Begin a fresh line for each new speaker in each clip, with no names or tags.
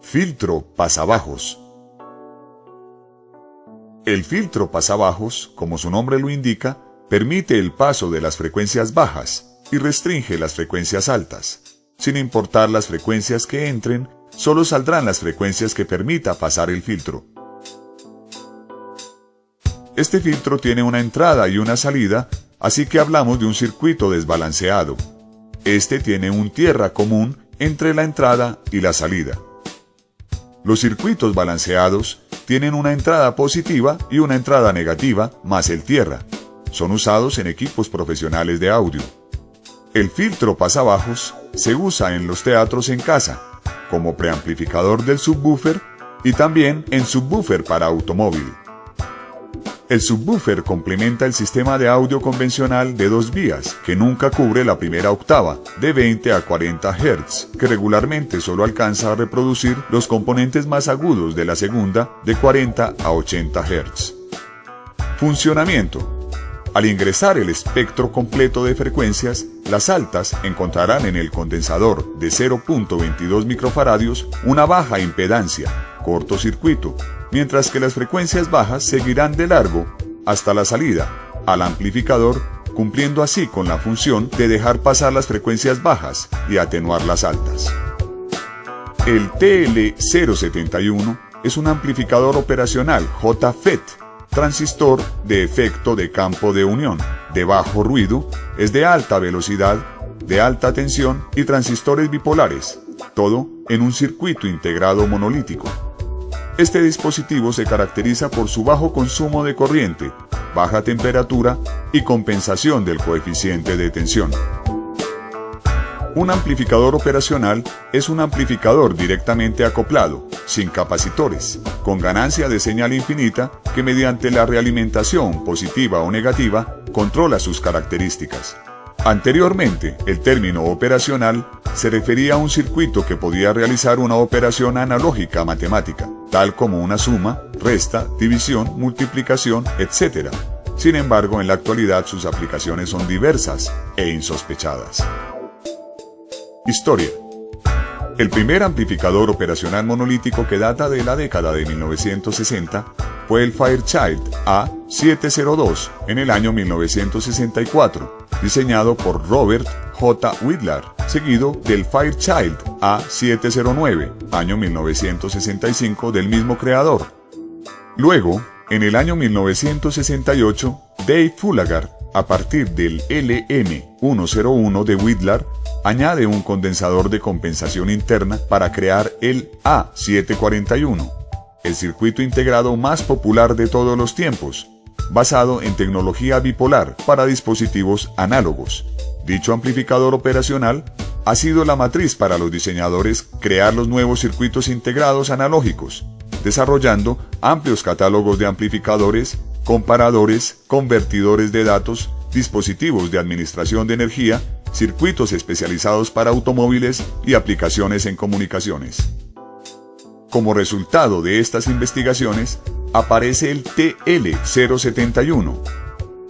Filtro pasabajos. El filtro pasabajos, como su nombre lo indica, permite el paso de las frecuencias bajas y restringe las frecuencias altas. Sin importar las frecuencias que entren, solo saldrán las frecuencias que permita pasar el filtro. Este filtro tiene una entrada y una salida, así que hablamos de un circuito desbalanceado. Este tiene un tierra común entre la entrada y la salida. Los circuitos balanceados tienen una entrada positiva y una entrada negativa más el tierra. Son usados en equipos profesionales de audio. El filtro pasabajos se usa en los teatros en casa, como preamplificador del subwoofer y también en subwoofer para automóvil. El subwoofer complementa el sistema de audio convencional de 2 vías, que nunca cubre la primera octava, de 20 a 40 Hz, que regularmente solo alcanza a reproducir los componentes más agudos de la segunda, de 40 a 80 Hz. Funcionamiento. Al ingresar el espectro completo de frecuencias, las altas encontrarán en el condensador de 0.22 microfaradios una baja impedancia, cortocircuito, mientras que las frecuencias bajas seguirán de largo hasta la salida al amplificador, cumpliendo así con la función de dejar pasar las frecuencias bajas y atenuar las altas. El TL071 es un amplificador operacional JFET, transistor de efecto de campo de unión, de bajo ruido, es de alta velocidad, de alta tensión y transistores bipolares, todo en un circuito integrado monolítico. Este dispositivo se caracteriza por su bajo consumo de corriente, baja temperatura y compensación del coeficiente de tensión. Un amplificador operacional es un amplificador directamente acoplado, sin capacitores, con ganancia de señal infinita que mediante la realimentación positiva o negativa controla sus características. Anteriormente, el término operacional se refería a un circuito que podía realizar una operación analógica matemática, tal como una suma, resta, división, multiplicación, etc. Sin embargo, en la actualidad sus aplicaciones son diversas e insospechadas. Historia. El primer amplificador operacional monolítico que data de la década de 1960 fue el Fairchild A702 en el año 1964, diseñado por Robert J. Whitlar, seguido del Fairchild A709, año 1965 del mismo creador. Luego, en el año 1968, Dave Fullagar, a partir del LM101 de Whitlar, añade un condensador de compensación interna para crear el A741, el circuito integrado más popular de todos los tiempos, basado en tecnología bipolar para dispositivos análogos. Dicho amplificador operacional ha sido la matriz para los diseñadores crear los nuevos circuitos integrados analógicos, desarrollando amplios catálogos de amplificadores, comparadores, convertidores de datos, dispositivos de administración de energía, circuitos especializados para automóviles y aplicaciones en comunicaciones. Como resultado de estas investigaciones, aparece el TL071.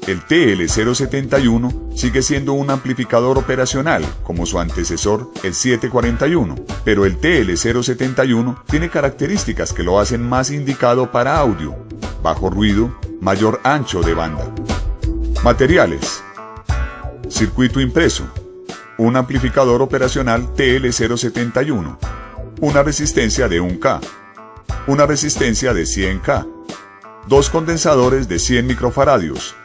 El TL071 sigue siendo un amplificador operacional, como su antecesor, el 741, pero el TL071 tiene características que lo hacen más indicado para audio, bajo ruido, mayor ancho de banda. Materiales. Circuito impreso. Un amplificador operacional TL071. Una resistencia de 1K. Una resistencia de 100K. 2 condensadores de 100 microfaradios.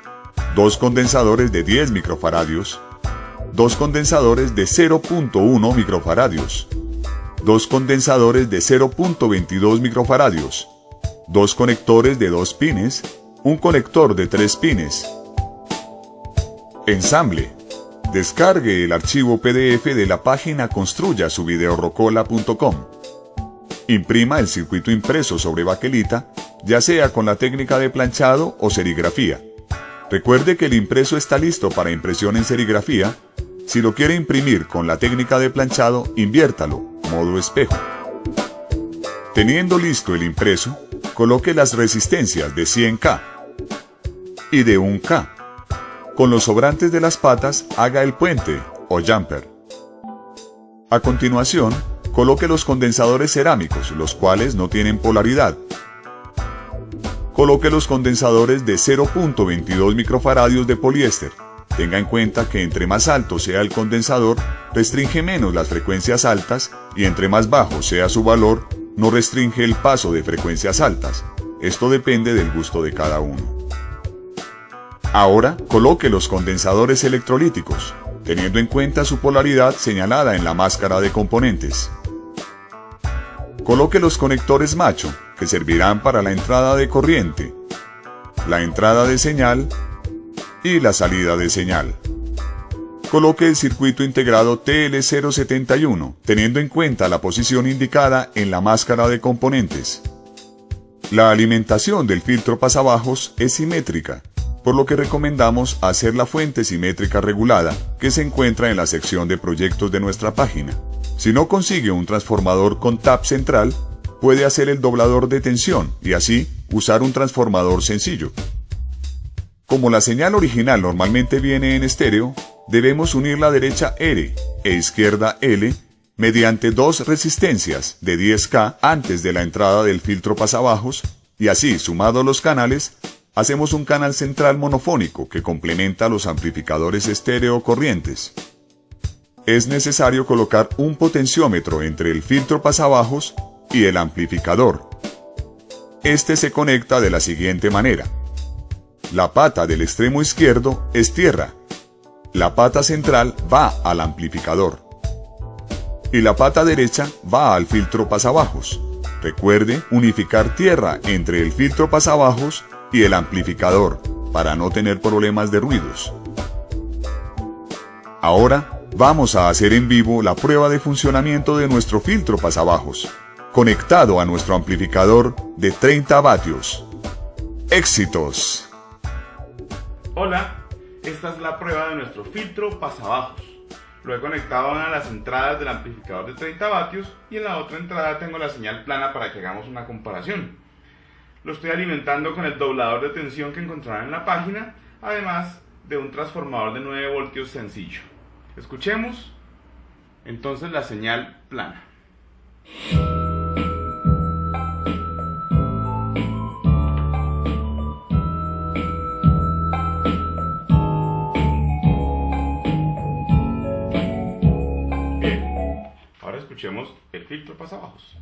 2 condensadores de 10 microfaradios. 2 condensadores de 0.1 microfaradios. 2 condensadores de 0.22 microfaradios. 2 conectores de 2 pines. Un conector de 3 pines. Ensamble. Descargue el archivo PDF de la página construyasuvideorocola.com. Imprima el circuito impreso sobre baquelita, ya sea con la técnica de planchado o serigrafía. Recuerde que el impreso está listo para impresión en serigrafía. Si lo quiere imprimir con la técnica de planchado, inviértalo, modo espejo. Teniendo listo el impreso, coloque las resistencias de 100K y de 1K. Con los sobrantes de las patas, haga el puente o jumper. A continuación, Coloque los condensadores cerámicos, los cuales no tienen polaridad. Coloque los condensadores de 0.22 microfaradios de poliéster. Tenga en cuenta que entre más alto sea el condensador, restringe menos las frecuencias altas y entre más bajo sea su valor, no restringe el paso de frecuencias altas. Esto depende del gusto de cada uno. Ahora, coloque los condensadores electrolíticos, teniendo en cuenta su polaridad señalada en la máscara de componentes. Coloque los conectores macho, que servirán para la entrada de corriente, la entrada de señal y la salida de señal. Coloque el circuito integrado TL071, teniendo en cuenta la posición indicada en la máscara de componentes. La alimentación del filtro pasabajos es simétrica, por lo que recomendamos hacer la fuente simétrica regulada, que se encuentra en la sección de proyectos de nuestra página. Si no consigue un transformador con tap central, puede hacer el doblador de tensión y así usar un transformador sencillo. Como la señal original normalmente viene en estéreo, debemos unir la derecha R e izquierda L mediante dos resistencias de 10K antes de la entrada del filtro pasabajos y así, sumados los canales, hacemos un canal central monofónico que complementa los amplificadores estéreo corrientes. Es necesario colocar un potenciómetro entre el filtro pasabajos y el amplificador. Este se conecta de la siguiente manera. La pata del extremo izquierdo es tierra. La pata central va al amplificador. Y la pata derecha va al filtro pasabajos. Recuerde unificar tierra entre el filtro pasabajos y el amplificador para no tener problemas de ruidos. Ahora vamos a hacer en vivo la prueba de funcionamiento de nuestro filtro pasabajos, conectado a nuestro amplificador de 30 vatios. ¡Éxitos!
Hola, esta es la prueba de nuestro filtro pasabajos. Lo he conectado a una de las entradas del amplificador de 30 vatios y en la otra entrada tengo la señal plana para que hagamos una comparación. Lo estoy alimentando con el doblador de tensión que encontrarán en la página, además de un transformador de 9 voltios sencillo. Escuchemos entonces la señal plana. Bien, ahora escuchemos el filtro pasabajos.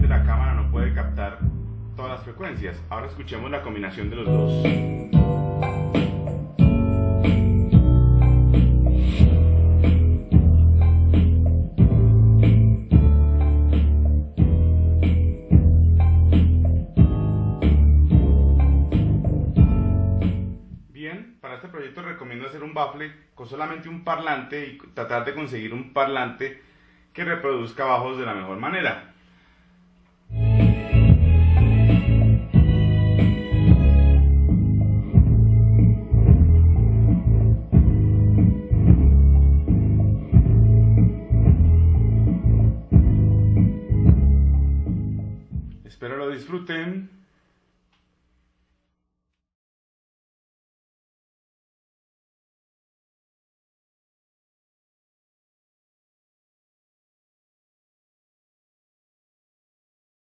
La cámara no puede captar todas las frecuencias. Ahora escuchemos la combinación de los dos. Bien, para este proyecto recomiendo hacer un baffle con solamente un parlante y tratar de conseguir un parlante que reproduzca bajos de la mejor manera. Espero lo disfruten.